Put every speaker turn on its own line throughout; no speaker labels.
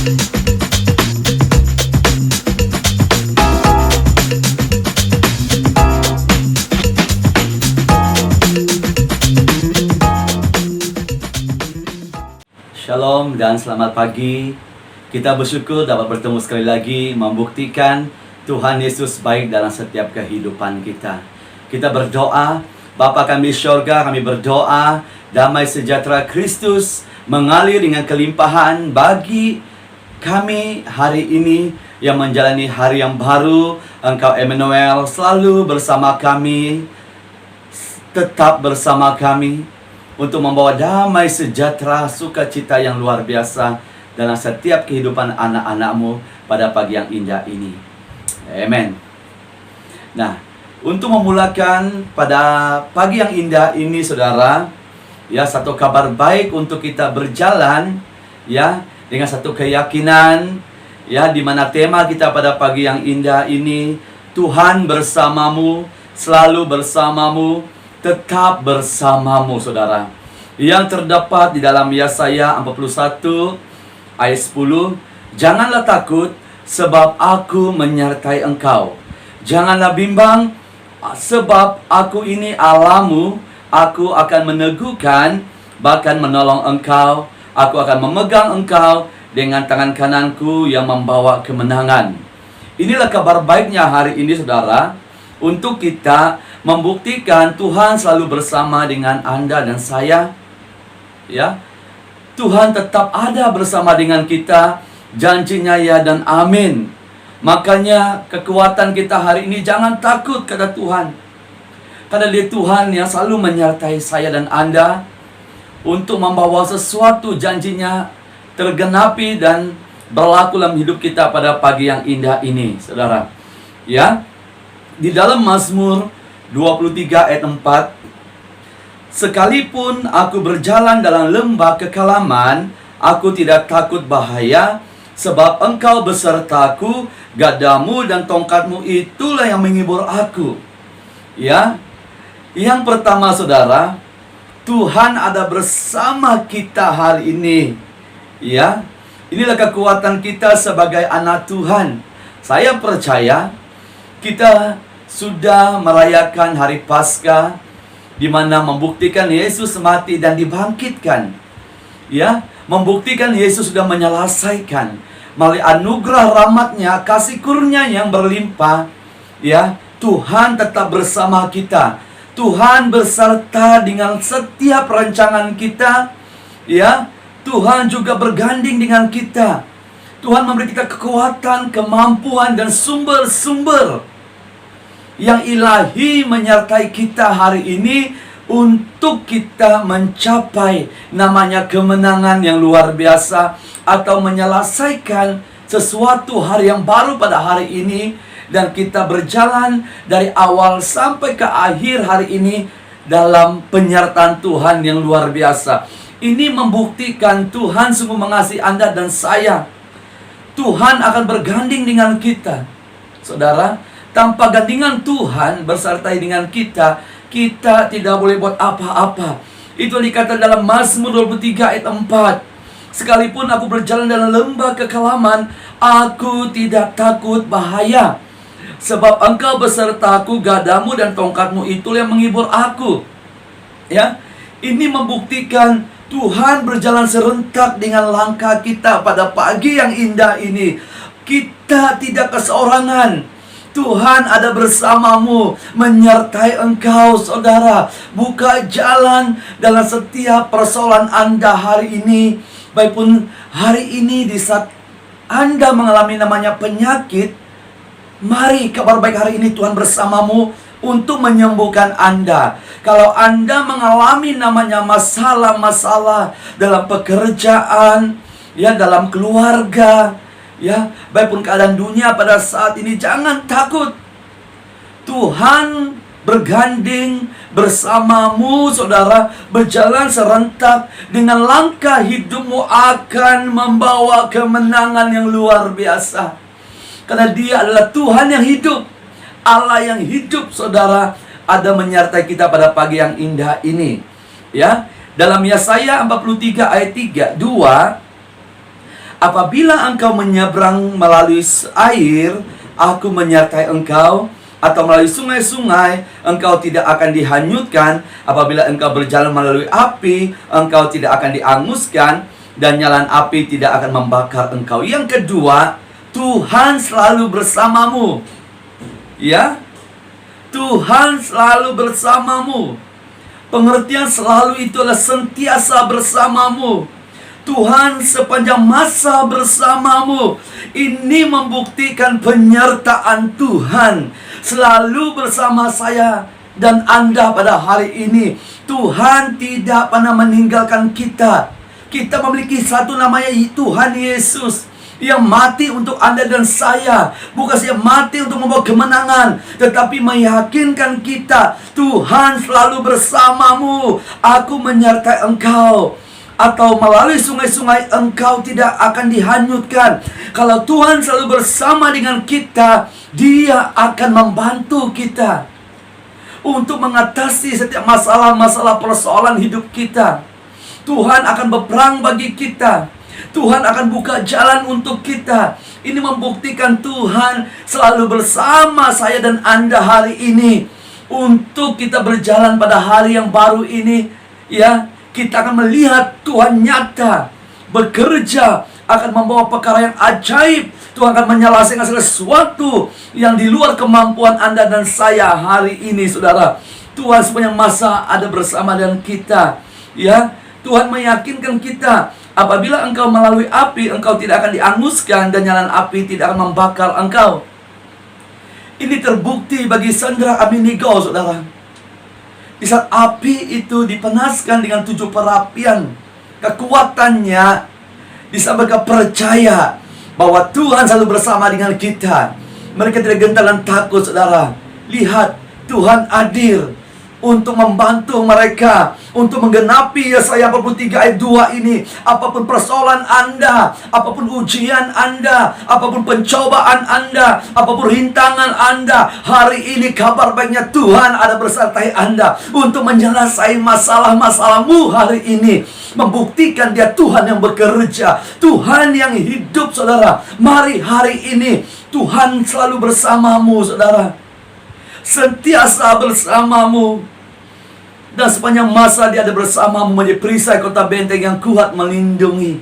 Shalom dan selamat pagi. Kita bersyukur dapat bertemu sekali lagi, membuktikan Tuhan Yesus baik dalam setiap kehidupan kita. Kita berdoa, Bapa kami di syurga, kami berdoa damai sejahtera Kristus mengalir dengan kelimpahan bagi kami hari ini yang menjalani hari yang baru. Engkau Emmanuel selalu bersama kami, tetap bersama kami, untuk membawa damai sejahtera, sukacita yang luar biasa dalam setiap kehidupan anak-anak-Mu pada pagi yang indah ini. Amen. Nah, untuk memulakan pada pagi yang indah ini, saudara, ya, satu kabar baik untuk kita berjalan, ya, dengan satu keyakinan, ya, di mana tema kita pada pagi yang indah ini, Tuhan bersamamu, selalu bersamamu, tetap bersamamu, saudara. Yang terdapat di dalam Yesaya 41 ayat 10, janganlah takut sebab aku menyertai engkau. Janganlah bimbang sebab aku ini Allahmu. Aku akan meneguhkan, bahkan menolong engkau. Aku akan memegang engkau dengan tangan kananku yang membawa kemenangan. Inilah kabar baiknya hari ini, saudara, untuk kita membuktikan Tuhan selalu bersama dengan Anda dan saya. Ya, Tuhan tetap ada bersama dengan kita. Janjinya ya dan amin. Makanya kekuatan kita hari ini, jangan takut kata Tuhan. Karena Dia Tuhan yang selalu menyertai saya dan Anda untuk membawa sesuatu janjinya tergenapi dan berlaku dalam hidup kita pada pagi yang indah ini, saudara. Ya, di dalam Mazmur 23 ayat 4, sekalipun aku berjalan dalam lembah kekelaman, aku tidak takut bahaya, sebab engkau besertaku, gadamu dan tongkatmu itulah yang menghibur aku. Ya, yang pertama, saudara, Tuhan ada bersama kita hari ini. Ya, inilah kekuatan kita sebagai anak Tuhan. Saya percaya kita sudah merayakan hari Paskah, di mana membuktikan Yesus mati dan dibangkitkan. Ya, membuktikan Yesus sudah menyelesaikan melalui anugerah rahmat-Nya, kasih karunia yang berlimpah. Ya, Tuhan tetap bersama kita. Tuhan beserta dengan setiap rancangan kita. Ya, Tuhan juga berganding dengan kita. Tuhan memberi kita kekuatan, kemampuan dan sumber-sumber yang ilahi menyertai kita hari ini untuk kita mencapai namanya kemenangan yang luar biasa, atau menyelesaikan sesuatu hari yang baru pada hari ini, dan kita berjalan dari awal sampai ke akhir hari ini dalam penyertaan Tuhan yang luar biasa. Ini membuktikan Tuhan sungguh mengasihi Anda dan saya. Tuhan akan berganding dengan kita, saudara. Tanpa gandingan Tuhan bersertai dengan kita, kita tidak boleh buat apa-apa. Itu dikatakan dalam Mazmur 23 ayat 4. Sekalipun aku berjalan dalam lembah kekelaman, aku tidak takut bahaya, sebab engkau besertaku, gadamu dan tongkatmu itulah yang menghibur aku. Ya, ini membuktikan Tuhan berjalan serentak dengan langkah kita pada pagi yang indah ini. Kita tidak keseorangan. Tuhan ada bersamamu, menyertai engkau, saudara. Buka jalan dalam setiap persoalan Anda hari ini. Baikpun hari ini di saat Anda mengalami namanya penyakit, mari kabar baik hari ini, Tuhan bersamamu untuk menyembuhkan Anda. Kalau Anda mengalami namanya masalah-masalah dalam pekerjaan, ya, dalam keluarga, ya, baikpun keadaan dunia pada saat ini, jangan takut. Tuhan berganding bersamamu, saudara. Berjalan serentak dengan langkah hidupmu akan membawa kemenangan yang luar biasa. Karena Dia adalah Tuhan yang hidup, Allah yang hidup, saudara, ada menyertai kita pada pagi yang indah ini. Ya, dalam Yesaya 43 ayat 2, apabila engkau menyeberang melalui air, aku menyertai engkau, atau melalui sungai-sungai, engkau tidak akan dihanyutkan. Apabila engkau berjalan melalui api, engkau tidak akan dihanguskan, dan nyala api tidak akan membakar engkau. Yang kedua, Tuhan selalu bersamamu. Ya, Tuhan selalu bersamamu. Pengertian selalu itu adalah sentiasa bersamamu. Tuhan sepanjang masa bersamamu. Ini membuktikan penyertaan Tuhan selalu bersama saya dan Anda pada hari ini. Tuhan tidak pernah meninggalkan kita. Kita memiliki satu namanya, Tuhan Yesus, yang mati untuk Anda dan saya. Bukan saja mati untuk membawa kemenangan, tetapi meyakinkan kita, Tuhan selalu bersamamu. Aku menyertai engkau, atau melalui sungai-sungai engkau tidak akan dihanyutkan. Kalau Tuhan selalu bersama dengan kita, Dia akan membantu kita untuk mengatasi setiap masalah-masalah persoalan hidup kita. Tuhan akan berperang bagi kita. Tuhan akan buka jalan untuk kita. Ini membuktikan Tuhan selalu bersama saya dan Anda hari ini, untuk kita berjalan pada hari yang baru ini. Ya, kita akan melihat Tuhan nyata bekerja, akan membawa perkara yang ajaib. Tuhan akan menyelesaikan segala sesuatu yang di luar kemampuan Anda dan saya hari ini, saudara. Tuhan sepanjang masa ada bersama dengan kita. Ya, Tuhan meyakinkan kita, apabila engkau melalui api, engkau tidak akan dihanguskan, dan nyala api tidak akan membakar engkau. Ini terbukti bagi Sandra Abednego, saudara. Di saat api itu dipanaskan dengan 7 perapian, kekuatannya, di saat mereka percaya bahwa Tuhan selalu bersama dengan kita, mereka tidak gentar dan takut, saudara. Lihat, Tuhan hadir untuk membantu mereka, untuk menggenapi Yesaya 43 ayat 2 ini. Apapun persoalan Anda, apapun ujian Anda, apapun pencobaan Anda, apapun rintangan Anda, hari ini kabar baiknya Tuhan ada bersertai Anda untuk menyelesaikan masalah-masalahmu hari ini. Membuktikan Dia Tuhan yang bekerja, Tuhan yang hidup, saudara. Mari hari ini Tuhan selalu bersamamu, saudara. Sentiasa bersamamu, dan sepanjang masa Dia ada bersamamu, menjadi perisai kota benteng yang kuat melindungi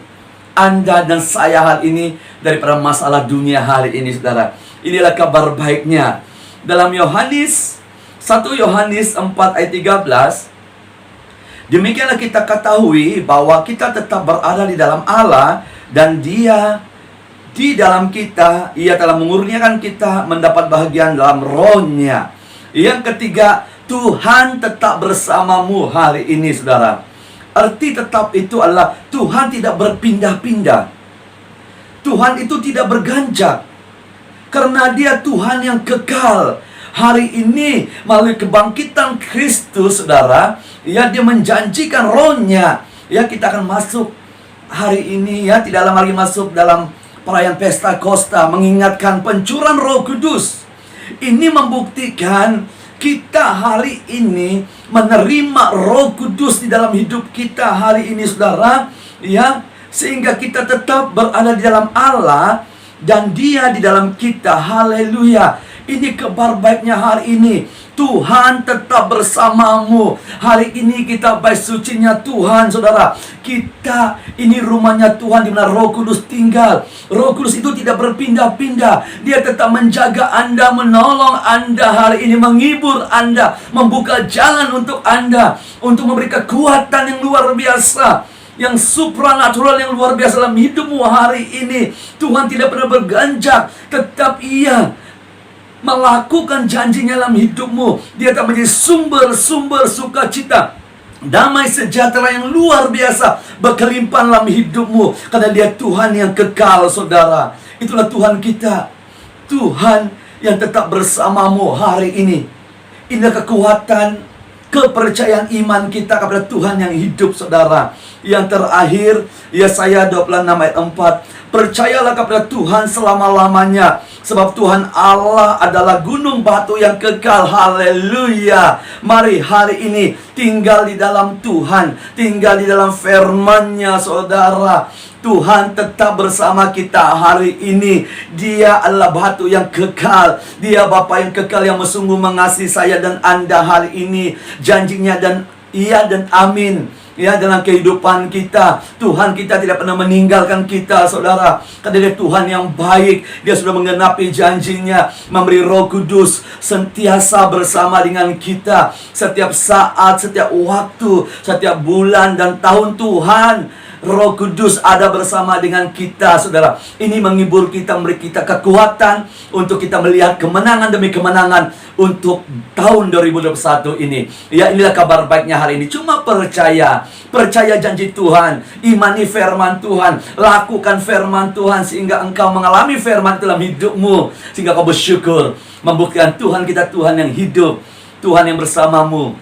Anda dan saya hari ini daripada masalah dunia hari ini, saudara. Inilah kabar baiknya. Dalam Yohanes 1 Yohanes 4 ayat 13, demikianlah kita ketahui bahwa kita tetap berada di dalam Allah, dan Dia di dalam kita. Ia telah mengurniakan kita mendapat bahagian dalam rohnya. Yang ketiga, Tuhan tetap bersamamu hari ini, saudara. Arti tetap itu adalah Tuhan tidak berpindah-pindah. Tuhan itu tidak berganjak, karena Dia Tuhan yang kekal. Hari ini melalui kebangkitan Kristus, saudara, ya, Dia menjanjikan rohnya. Ya, kita akan masuk hari ini, ya, tidak lama lagi masuk dalam perayaan pesta Kosta, mengingatkan pencurahan Roh Kudus. Ini membuktikan kita hari ini menerima Roh Kudus di dalam hidup kita hari ini, saudara. Ya, sehingga kita tetap berada di dalam Allah dan Dia di dalam kita. Haleluya. Ini kabar baiknya hari ini. Tuhan tetap bersamamu. Hari ini kita baik sucinya Tuhan, saudara. Kita ini rumahnya Tuhan, di mana Roh Kudus tinggal. Roh Kudus itu tidak berpindah-pindah. Dia tetap menjaga Anda, menolong Anda hari ini, menghibur Anda, membuka jalan untuk Anda, untuk memberi kekuatan yang luar biasa, yang supranatural, yang luar biasa dalam hidupmu hari ini. Tuhan tidak pernah berganjak, tetap Ia melakukan janjinya dalam hidupmu. Dia akan menjadi sumber-sumber sukacita, damai sejahtera yang luar biasa berkelimpahan dalam hidupmu, karena Dia Tuhan yang kekal, saudara. Itulah Tuhan kita, Tuhan yang tetap bersamamu hari ini. Inilah kekuatan, kepercayaan iman kita kepada Tuhan yang hidup, saudara. Yang terakhir, Yesaya 26 ayat 4. Percayalah kepada Tuhan selama-lamanya, sebab Tuhan Allah adalah gunung batu yang kekal. Haleluya. Mari hari ini tinggal di dalam Tuhan, tinggal di dalam firman-Nya, saudara. Tuhan tetap bersama kita hari ini. Dia adalah batu yang kekal. Dia Bapa yang kekal yang sungguh mengasihi saya dan Anda hari ini. Janjinya dan iya dan amin. Ya, dalam kehidupan kita, Tuhan kita tidak pernah meninggalkan kita, saudara. Karena Dia Tuhan yang baik. Dia sudah menggenapi janjinya, memberi Roh Kudus sentiasa bersama dengan kita setiap saat, setiap waktu, setiap bulan dan tahun. Tuhan Roh Kudus ada bersama dengan kita, saudara. Ini menghibur kita, memberi kita kekuatan untuk kita melihat kemenangan demi kemenangan untuk tahun 2021 ini. Ya, inilah kabar baiknya hari ini. Cuma percaya janji Tuhan, imani firman Tuhan, lakukan firman Tuhan sehingga engkau mengalami firman dalam hidupmu, sehingga kau bersyukur, membuktikan Tuhan kita Tuhan yang hidup, Tuhan yang bersamamu,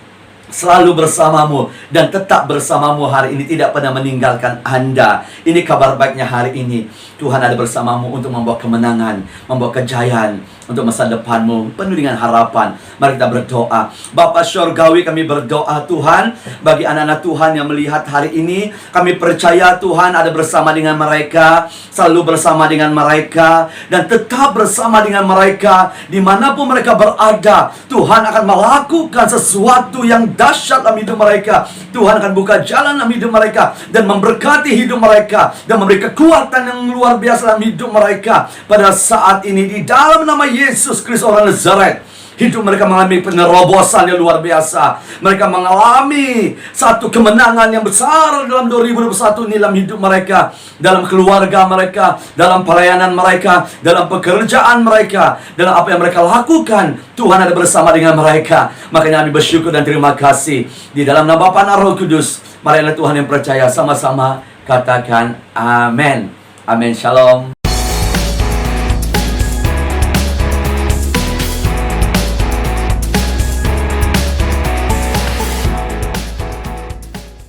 selalu bersamamu, dan tetap bersamamu hari ini, tidak pernah meninggalkan Anda. Ini kabar baiknya hari ini. Tuhan ada bersamamu untuk membawa kemenangan, membawa kejayaan untuk masa depanmu, penuh dengan harapan. Mari kita berdoa. Bapa Syurgawi, kami berdoa Tuhan, bagi anak-anak Tuhan yang melihat hari ini, kami percaya Tuhan ada bersama dengan mereka, selalu bersama dengan mereka, dan tetap bersama dengan mereka dimanapun mereka berada. Tuhan akan melakukan sesuatu yang dahsyat dalam hidup mereka. Tuhan akan buka jalan dalam hidup mereka dan memberkati hidup mereka dan memberi kekuatan yang luar biasa dalam hidup mereka pada saat ini, di dalam nama Yesus Kristus orang Nazaret. Hidup mereka mengalami penerobosan yang luar biasa. Mereka mengalami satu kemenangan yang besar dalam 2021 ini, dalam hidup mereka, dalam keluarga mereka, dalam pelayanan mereka, dalam pekerjaan mereka, dalam apa yang mereka lakukan. Tuhan ada bersama dengan mereka. Makanya kami bersyukur dan terima kasih. Di dalam nama Bapa dan Roh Kudus, marilah Tuhan yang percaya sama-sama katakan amin. Amin. Shalom.